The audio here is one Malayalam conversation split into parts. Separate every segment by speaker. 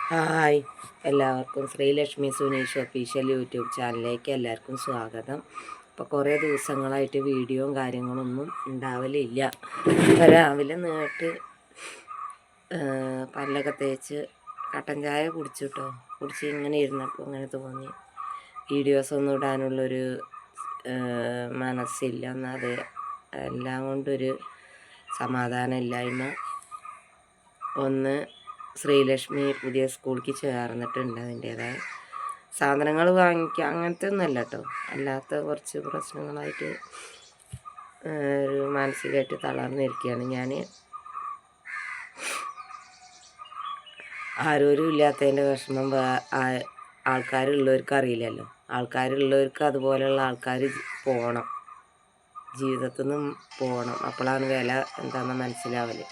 Speaker 1: ഹായ്, എല്ലാവർക്കും ശ്രീലക്ഷ്മി സുനീഷ് ഒഫീഷ്യൽ യൂട്യൂബ് ചാനലിലേക്ക് എല്ലാവർക്കും സ്വാഗതം. ഇപ്പോൾ കുറേ ദിവസങ്ങളായിട്ട് വീഡിയോയും കാര്യങ്ങളൊന്നും ഉണ്ടാവലില്ല. രാവിലെ നേരിട്ട് പല്ലൊക്കെ തേച്ച് കട്ടൻ ചായ കുടിച്ച് ഇങ്ങനെ ഇരുന്നപ്പോൾ ഇങ്ങനെ തോന്നി വീഡിയോസൊന്നും ഇടാനുള്ളൊരു മനസ്സില്ല. എന്നാൽ എല്ലാം കൊണ്ടൊരു സമാധാനമില്ലായ്മ. ഒന്ന്, ശ്രീലക്ഷ്മി പുതിയ സ്കൂളിലേക്ക് ചേർന്നിട്ടുണ്ട്. അതിൻ്റേതായ സാധനങ്ങൾ വാങ്ങിക്കുക അങ്ങനത്തെ ഒന്നുമല്ല കേട്ടോ. അല്ലാത്ത കുറച്ച് പ്രശ്നങ്ങളായിട്ട് ഒരു മാനസികമായിട്ട് തളർന്നിരിക്കുകയാണ് ഞാൻ. ആരോരും ഇല്ലാത്തതിൻ്റെ വിഷമം ആൾക്കാരുള്ളവർക്ക് അറിയില്ലല്ലോ. ആൾക്കാരുള്ളവർക്ക് അതുപോലെയുള്ള ആൾക്കാർ പോകണം, ജീവിതത്തിൽ നിന്നും പോകണം. അപ്പോഴാണ് വില എന്താണെന്ന് മനസ്സിലാവല്.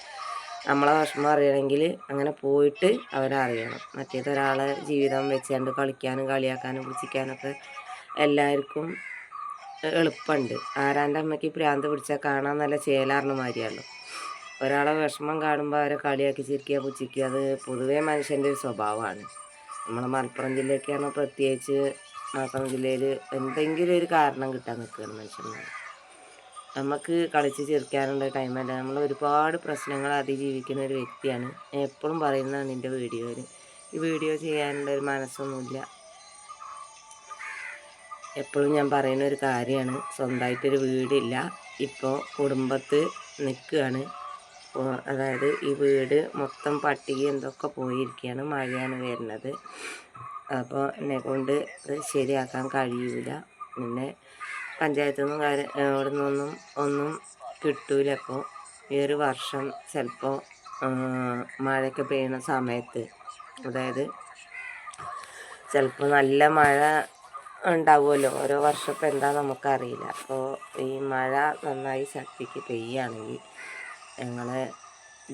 Speaker 1: നമ്മളെ വിഷമം അറിയണമെങ്കിൽ അങ്ങനെ പോയിട്ട് അവരറിയണം. മറ്റേതൊരാളെ ജീവിതം വെച്ചുകൊണ്ട് കളിക്കാനും കളിയാക്കാനും പിടിച്ചിക്കാനൊക്കെ എല്ലാവർക്കും എളുപ്പമുണ്ട്. ആരാൻ്റെ അമ്മയ്ക്ക് ഭ്രാന്ത് പിടിച്ചാൽ കാണാൻ നല്ല ചേലാറിന് മാതിരിയാണല്ലോ. ഒരാളെ വിഷമം കാണുമ്പോൾ അവരെ കളിയാക്കി ചിരിക്കുക പുച്ഛിക്കുക, അത് പൊതുവേ മനുഷ്യൻ്റെ ഒരു സ്വഭാവമാണ്. നമ്മളെ മലപ്പുറം ജില്ലയ്ക്കാണ് പ്രത്യേകിച്ച്. മലപ്പുറം ജില്ലയിൽ എന്തെങ്കിലും ഒരു കാരണം കിട്ടാൻ നിൽക്കുകയാണ് മനുഷ്യന്മാർ. നമുക്ക് കളിച്ച് ചിരിക്കാനുള്ള ടൈമല്ല. നമ്മൾ ഒരുപാട് പ്രശ്നങ്ങൾ അതിജീവിക്കുന്ന ഒരു വ്യക്തിയാണ്. ഞാൻ എപ്പോഴും പറയുന്നതാണ് എൻ്റെ വീഡിയോയിൽ. ഈ വീഡിയോ ചെയ്യാനുള്ള ഒരു മനസ്സൊന്നുമില്ല. എപ്പോഴും ഞാൻ പറയുന്ന ഒരു കാര്യമാണ്, സ്വന്തമായിട്ടൊരു വീടില്ല. ഇപ്പോൾ കുടുംബത്ത് നിൽക്കുകയാണ്. അതായത് ഈ വീട് മൊത്തം പട്ടിക എന്തൊക്കെ പോയിരിക്കുകയാണ്. മഴയാണ് വരുന്നത്. അപ്പോൾ എന്നെ കൊണ്ട് ഇത് ശരിയാക്കാൻ കഴിയില്ല. പിന്നെ പഞ്ചായത്തിൽ നിന്നും അവിടെ നിന്നൊന്നും ഒന്നും കിട്ടൂല. അപ്പോൾ ഈ ഒരു വർഷം ചിലപ്പോൾ മഴയൊക്കെ പെയ്യുന്ന സമയത്ത്, അതായത് ചിലപ്പോൾ നല്ല മഴ ഉണ്ടാവുമല്ലോ. ഓരോ വർഷം ഇപ്പോൾ എന്താ നമുക്കറിയില്ല. അപ്പോൾ ഈ മഴ നന്നായി ശക്തിക്ക് പെയ്യുകയാണെങ്കിൽ ഞങ്ങളെ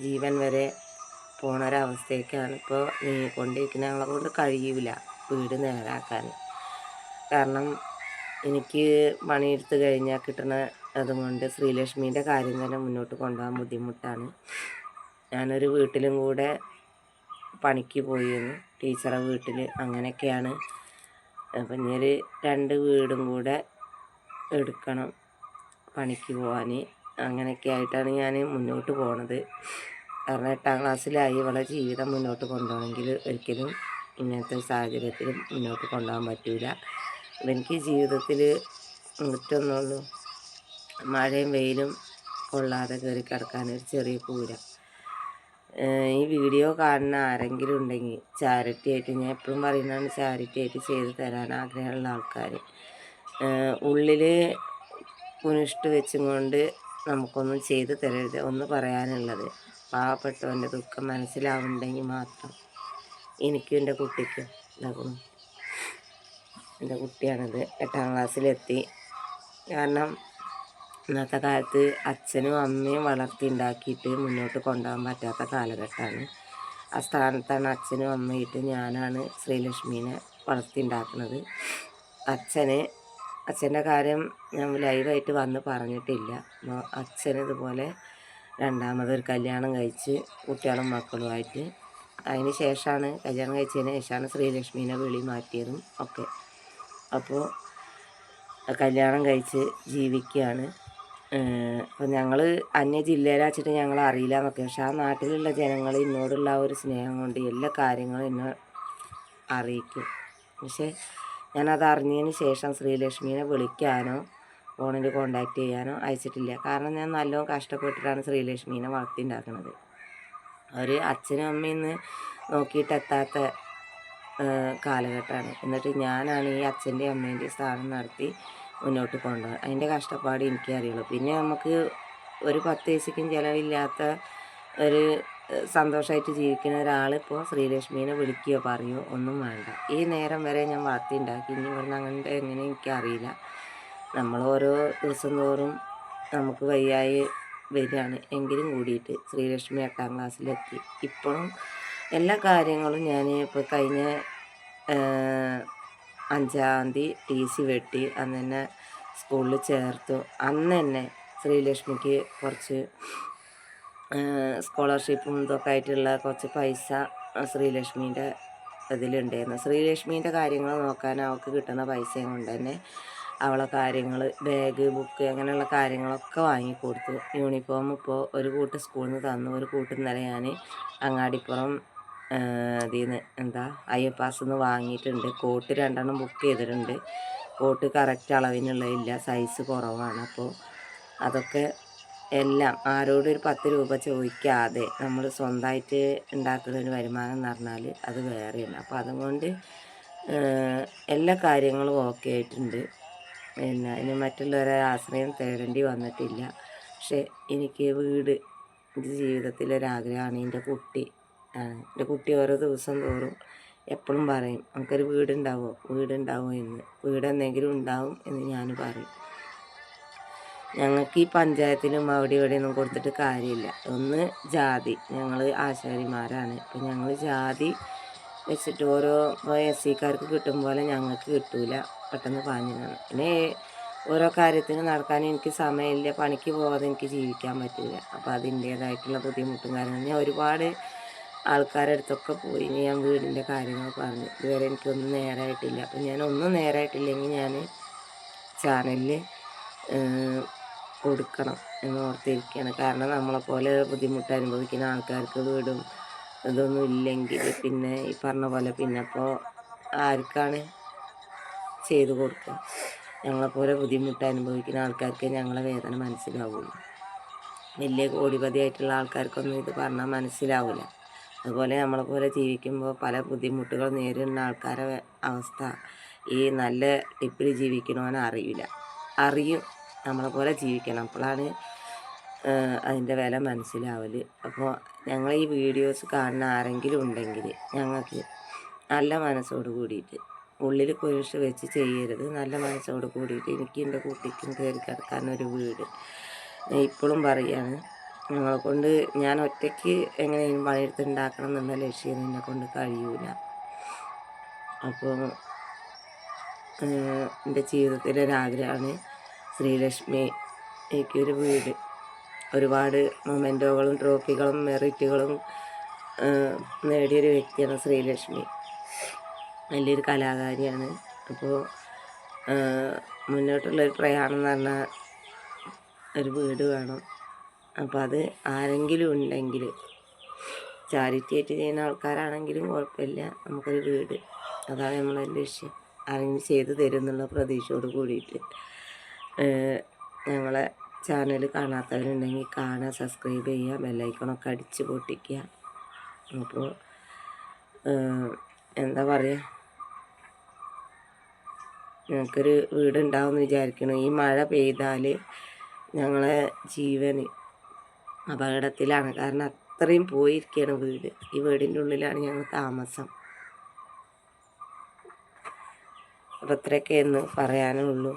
Speaker 1: ജീവൻ വരെ പോണൊരവസ്ഥയൊക്കെയാണ് ഇപ്പോൾ നീങ്ങിക്കൊണ്ടിരിക്കുന്നത്. ഞങ്ങളെ കൊണ്ട് കഴിയില്ല വീട് നേരാക്കാൻ. കാരണം എനിക്ക് പണിയെടുത്ത് കഴിഞ്ഞാൽ കിട്ടുന്ന അതുകൊണ്ട് ശ്രീലക്ഷ്മീൻ്റെ കാര്യം തന്നെ മുന്നോട്ട് കൊണ്ടുപോകാൻ ബുദ്ധിമുട്ടാണ്. ഞാനൊരു വീട്ടിലും കൂടെ പണിക്ക് പോയിരുന്നു, ടീച്ചറെ വീട്ടിൽ. അങ്ങനെയൊക്കെയാണ്. അപ്പം ഇനിയൊരു 2 വീടും കൂടെ എടുക്കണം പണിക്ക് പോകാൻ. അങ്ങനെയൊക്കെ ആയിട്ടാണ് ഞാൻ മുന്നോട്ട് പോണത്. കാരണം 8ാം ക്ലാസ്സിലായി. ഇവളെ ജീവിതം മുന്നോട്ട് കൊണ്ടുപോകണമെങ്കിൽ ഒരിക്കലും ഇങ്ങനത്തെ സാഹചര്യത്തിലും മുന്നോട്ട് കൊണ്ടുപോകാൻ പറ്റില്ല. എനിക്ക് ജീവിതത്തിൽ മുറ്റൊന്നുള്ളൂ, മഴയും വെയിലും കൊള്ളാതെ കയറി കിടക്കാനൊരു ചെറിയ കൂര. ഈ വീഡിയോ കാണുന്ന ആരെങ്കിലും ഉണ്ടെങ്കിൽ ചാരിറ്റി ആയിട്ട്, ഞാൻ എപ്പോഴും പറയുന്നതാണ്, ചാരിറ്റി ആയിട്ട് ചെയ്ത് തരാൻ ആഗ്രഹമുള്ള ആൾക്കാർ. ഉള്ളിൽ കുനിഷ്ട് വെച്ചും കൊണ്ട് നമുക്കൊന്നും ചെയ്ത് തരരുത്. ഒന്ന് പറയാനുള്ളത്, പാവപ്പെട്ടവൻ്റെ ദുഃഖം മനസ്സിലാവുന്നുണ്ടെങ്കിൽ മാത്രം. എനിക്കും എൻ്റെ കുട്ടിക്കും ഇതാക്കണം. എൻ്റെ കുട്ടിയാണിത്, 8ാം ക്ലാസ്സിലെത്തി. കാരണം ഇന്നത്തെ കാലത്ത് അച്ഛനും അമ്മയും വളർത്തി ഉണ്ടാക്കിയിട്ട് മുന്നോട്ട് കൊണ്ടുപോകാൻ പറ്റാത്ത കാലഘട്ടമാണ്. ആ സ്ഥാനത്താണ് അച്ഛനും അമ്മയിട്ട് ഞാനാണ് ശ്രീലക്ഷ്മീനെ വളർത്തി ഉണ്ടാക്കുന്നത്. അച്ഛൻ്റെ കാര്യം ഞാൻ ലൈവായിട്ട് വന്ന് പറഞ്ഞിട്ടില്ല. അച്ഛന് ഇതുപോലെ രണ്ടാമതൊരു കല്യാണം കഴിച്ച് കുട്ടികളും മക്കളുമായിട്ട്, അതിന് ശേഷമാണ്, കല്യാണം കഴിച്ചതിന് ശേഷമാണ് ശ്രീലക്ഷ്മീനെ വിളി മാറ്റിയതും ഒക്കെ. അപ്പോൾ കല്യാണം കഴിച്ച് ജീവിക്കുകയാണ്. അപ്പോൾ ഞങ്ങൾ അന്യ ജില്ലയിൽ ഞങ്ങൾ അറിയില്ല എന്നൊക്കെ. പക്ഷെ ആ നാട്ടിലുള്ള ജനങ്ങൾ എന്നോടുള്ള ഒരു സ്നേഹം കൊണ്ട് എല്ലാ കാര്യങ്ങളും എന്നെ അറിയിക്കും. പക്ഷേ ഞാനത് അറിഞ്ഞതിന് ശേഷം ശ്രീലക്ഷ്മീനെ വിളിക്കാനോ ഫോണിൽ കോണ്ടാക്ട് ചെയ്യാനോ അയച്ചിട്ടില്ല. കാരണം ഞാൻ നല്ലോണം കഷ്ടപ്പെട്ടിട്ടാണ് ശ്രീലക്ഷ്മീനെ വളർത്തി ഉണ്ടാക്കുന്നത്. ഒരു അച്ഛനും അമ്മയും നോക്കിയിട്ടെത്താത്ത കാലഘട്ടമാണ്. എന്നിട്ട് ഞാനാണ് ഈ അച്ഛൻ്റെയും അമ്മേൻ്റെയും സ്ഥാനം നടത്തി മുന്നോട്ട് കൊണ്ടുപോകുക. അതിൻ്റെ കഷ്ടപ്പാട് എനിക്കേ അറിയുള്ളൂ. പിന്നെ നമുക്ക് ഒരു 10 പൈസയ്ക്കും ചിലവില്ലാത്ത ഒരു സന്തോഷമായിട്ട് ജീവിക്കുന്ന ഒരാളിപ്പോൾ ശ്രീലക്ഷ്മീനെ വിളിക്കുകയോ പറയുകയോ ഒന്നും വേണ്ട. ഈ നേരം വരെ ഞാൻ വളർത്തി ഉണ്ടാക്കി. ഇനി ഇവിടുന്ന് അങ്ങനത്തെ എങ്ങനെ എനിക്കറിയില്ല. നമ്മൾ ഓരോ ദിവസം തോറും നമുക്ക് വയ്യായി വരികയാണ്. എങ്കിലും കൂടിയിട്ട് ശ്രീലക്ഷ്മി 8ാം ക്ലാസ്സിലെത്തി. ഇപ്പോഴും എല്ലാ കാര്യങ്ങളും ഞാൻ ഇപ്പോൾ കഴിഞ്ഞ 5ാം തീയതി TC വെട്ടി അന്ന് തന്നെ സ്കൂളിൽ ചേർത്തു. അന്ന് തന്നെ ശ്രീലക്ഷ്മിക്ക് കുറച്ച് സ്കോളർഷിപ്പും ഇതൊക്കെ ആയിട്ടുള്ള കുറച്ച് പൈസ ശ്രീലക്ഷ്മീൻ്റെ ഇതിലുണ്ടായിരുന്നു. ശ്രീലക്ഷ്മീൻ്റെ കാര്യങ്ങൾ നോക്കാൻ അവൾക്ക് കിട്ടുന്ന പൈസയും കൊണ്ട് തന്നെ അവളെ കാര്യങ്ങൾ ബാഗ്, ബുക്ക് അങ്ങനെയുള്ള കാര്യങ്ങളൊക്കെ വാങ്ങിക്കൊടുത്തു. യൂണിഫോം ഇപ്പോൾ ഒരു കൂട്ട് സ്കൂളിൽ നിന്ന് തന്നു. ഒരു കൂട്ട് ഇന്നലെ ഞാൻ അങ്ങാടിപ്പുറം ഇതിൽ നിന്ന് അയ്യപ്പാസിൽ നിന്ന് വാങ്ങിയിട്ടുണ്ട്. കോട്ട് 2 ബുക്ക് ചെയ്തിട്ടുണ്ട്. കോട്ട് കറക്റ്റ് അളവിനുള്ളതില്ല, സൈസ് കുറവാണ്. അപ്പോൾ അതൊക്കെ എല്ലാം ആരോടും ഒരു 10 രൂപ ചോദിക്കാതെ നമ്മൾ സ്വന്തമായിട്ട് ഉണ്ടാക്കുന്ന ഒരു വരുമാനം എന്ന് പറഞ്ഞാൽ അത് വേറെയാണ്. അപ്പോൾ അതുകൊണ്ട് എല്ലാ കാര്യങ്ങളും ഓക്കെ ആയിട്ടുണ്ട്. പിന്നെ ഇനി മറ്റുള്ളവരെ ആശ്രയം തേടേണ്ടി വന്നിട്ടില്ല. പക്ഷേ എനിക്ക് വീട് ജീവിതത്തിലൊരാഗ്രഹമാണ്. എൻ്റെ കുട്ടി ഓരോ ദിവസം തോറും എപ്പോഴും പറയും നമുക്കൊരു വീടുണ്ടാവുമോ എന്ന്. വീടെന്തെങ്കിലും ഉണ്ടാവും എന്ന് ഞാൻ പറയും. ഞങ്ങൾക്ക് ഈ പഞ്ചായത്തിലും അവിടെ ഇവിടെയൊന്നും കൊടുത്തിട്ട് കാര്യമില്ല. ഒന്ന് ജാതി, ഞങ്ങൾ ആശാരിമാരാണ്. അപ്പം ഞങ്ങൾ ജാതി വെച്ചിട്ട് ഓരോ SC-ക്കാർക്ക് കിട്ടും പോലെ ഞങ്ങൾക്ക് കിട്ടൂല, പെട്ടെന്ന് പാഞ്ഞതാണ്. പിന്നെ ഓരോ കാര്യത്തിന് നടക്കാൻ എനിക്ക് സമയമില്ല, പണിക്ക് പോകാതെ എനിക്ക് ജീവിക്കാൻ പറ്റില്ല. അപ്പോൾ അതിൻ്റേതായിട്ടുള്ള ബുദ്ധിമുട്ടും കാര്യങ്ങളും ഞാൻ ഒരുപാട് ആൾക്കാരുടെ അടുത്തൊക്കെ പോയി ഞാൻ വീടിൻ്റെ കാര്യങ്ങൾ പറഞ്ഞു. ഇതുവരെ എനിക്കൊന്നും നേരായിട്ടില്ല. അപ്പം ഞാനൊന്നും നേരായിട്ടില്ലെങ്കിൽ ഞാൻ ചാനലിൽ കൊടുക്കണം എന്ന് ഓർത്തിരിക്കുകയാണ്. കാരണം നമ്മളെപ്പോലെ ബുദ്ധിമുട്ട് അനുഭവിക്കുന്ന ആൾക്കാർക്ക് വീടും ഇതൊന്നും ഇല്ലെങ്കിൽ പിന്നെ ഈ പറഞ്ഞ പോലെ പിന്നെ അപ്പോൾ ആർക്കാണ് ചെയ്തു കൊടുക്കുക? ഞങ്ങളെപ്പോലെ ബുദ്ധിമുട്ട് അനുഭവിക്കുന്ന ആൾക്കാർക്ക് ഞങ്ങളെ വേദന മനസ്സിലാവുള്ളൂ. വലിയ കോടിപതിയായിട്ടുള്ള ആൾക്കാർക്കൊന്നും ഇത് പറഞ്ഞാൽ മനസ്സിലാവില്ല. അതുപോലെ നമ്മളെപ്പോലെ ജീവിക്കുമ്പോൾ പല ബുദ്ധിമുട്ടുകൾ നേരിടുന്ന ആൾക്കാരുടെ അവസ്ഥ ഈ നല്ല ടിപ്പിൽ ജീവിക്കണമെന്ന് അറിയും. നമ്മളെപ്പോലെ ജീവിക്കണം, അപ്പോഴാണ് അതിൻ്റെ വില മനസ്സിലാവൽ. അപ്പോൾ ഞങ്ങൾ ഈ വീഡിയോസ് കാണുന്ന ആരെങ്കിലും ഉണ്ടെങ്കിൽ ഞങ്ങൾക്ക് നല്ല മനസ്സോട് കൂടിയിട്ട്, ഉള്ളിൽ കുരിശ് വെച്ച് ചെയ്യരുത്, നല്ല മനസ്സോട് കൂടിയിട്ട് എനിക്ക് എൻ്റെ കുട്ടിക്കും കയറി കിടക്കാനൊരു വീട്. ഇപ്പോഴും പറയുകയാണ്, ഞങ്ങളെ കൊണ്ട് ഞാൻ ഒറ്റയ്ക്ക് എങ്ങനെയും പണിയെടുത്ത് ഉണ്ടാക്കണം എന്നുള്ള ലക്ഷ്യം എന്നെ കൊണ്ട് കഴിയൂല. അപ്പോൾ എൻ്റെ ജീവിതത്തിലൊരാഗ്രഹമാണ് ശ്രീലക്ഷ്മി എനിക്കൊരു വീട്. ഒരുപാട് മൊമെൻറ്റോകളും ട്രോഫികളും മെറിറ്റുകളും നേടിയൊരു വ്യക്തിയാണ് ശ്രീലക്ഷ്മി. വലിയൊരു കലാകാരിയാണ്. അപ്പോൾ മുന്നോട്ടുള്ളൊരു പ്രയാണം എന്ന് പറഞ്ഞാൽ ഒരു വീട് വേണം. അപ്പോൾ അത് ആരെങ്കിലും ഉണ്ടെങ്കിൽ ചാരിറ്റി ആയിട്ട് ചെയ്യുന്ന ആൾക്കാരാണെങ്കിലും കുഴപ്പമില്ല, നമുക്കൊരു വീട്, അതാണ് നമ്മളെ ലക്ഷ്യം. ആരെങ്കിലും ചെയ്തു തരും എന്നുള്ള പ്രതീക്ഷയോട് കൂടിയിട്ട് ഞങ്ങളെ ചാനൽ കാണാത്തവരുണ്ടെങ്കിൽ കാണുക, സബ്സ്ക്രൈബ് ചെയ്യുക, ബെല്ലൈക്കണൊക്കെ അടിച്ച് പൊട്ടിക്കുക. അപ്പോൾ എന്താ പറയുക, ഞങ്ങൾക്കൊരു വീടുണ്ടാവുമെന്ന് വിചാരിക്കണം. ഈ മഴ പെയ്താൽ ഞങ്ങളെ ജീവന് അപകടത്തിലാണ്. കാരണം അത്രയും പോയിരിക്കുകയാണ് വീട്. ഈ വീടിൻ്റെ ഉള്ളിലാണ് ഞങ്ങൾ താമസം. അപ്പോൾ അത്രയൊക്കെ എന്ന് പറയാനുള്ളൂ.